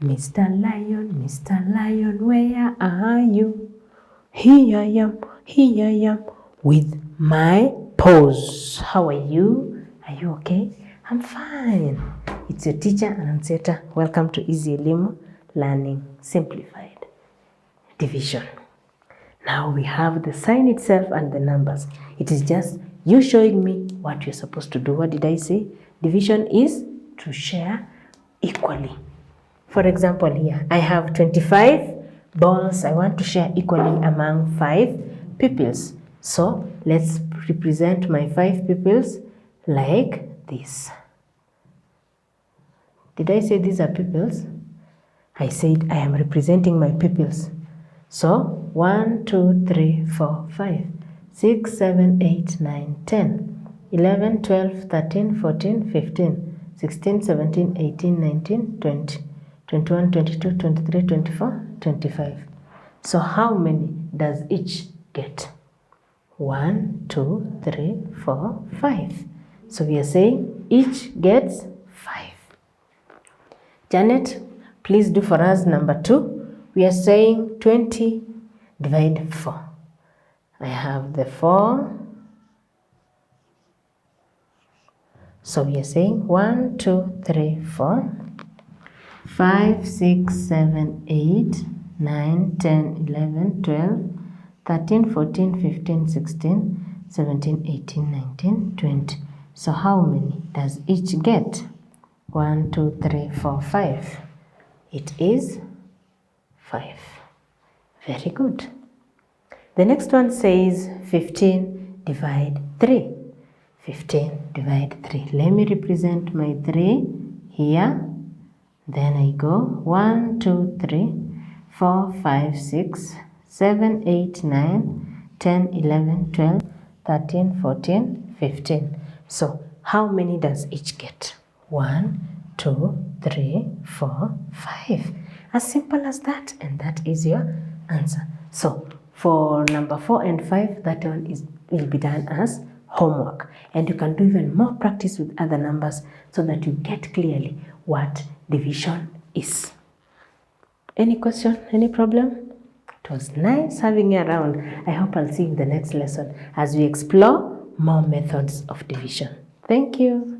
Mr. Lion, where are you? Here I am, with my paws. How are you? Are you okay? I'm fine. It's your teacher Anauncieta. Welcome to Easy Elimu Learning Simplified Division. Now we have the sign itself and the numbers. It is just you showing me what you're supposed to do. What did I say? Division is to share equally. For example, here I have 25 balls. I want to share equally among 5 pupils. So let's represent my 5 pupils like this. Did I say these are pupils? I said I am representing my pupils. So 1, 2, 3, 4, 5, 6, 7, 8, 9, 10, 11, 12, 13, 14, 15, 16, 17, 18, 19, 20, 21, 22, 23, 24, 25. So how many does each get? 1, 2, 3, 4, 5. So we are saying each gets 5. Janet, please do for us number 2. We are saying 20 divide 4. I have the 4. So we are saying 1, 2, 3, 4, 5, 6, 7, 8, 9, 10, 11, 12, 13, 14, 15, 16, 17, 18, 19, 20. So how many does each get? 1, 2, 3, 4, 5. It is 5. Very good. The next one says 15 divide 3. 15 divide 3. Let me represent my 3 here. Then I go 1, 2, 3, 4, 5, 6, 7, 8, 9, 10, 11, 12, 13, 14, 15. So how many does each get? 1, 2, 3, 4, 5. As simple as that, and that is your answer. So for number 4 and 5, that one will be done as homework, and you can do even more practice with other numbers so that you get clearly what division is. Any question? Any problem? It was nice having you around. I hope I'll see you in the next lesson as we explore more methods of division. Thank you.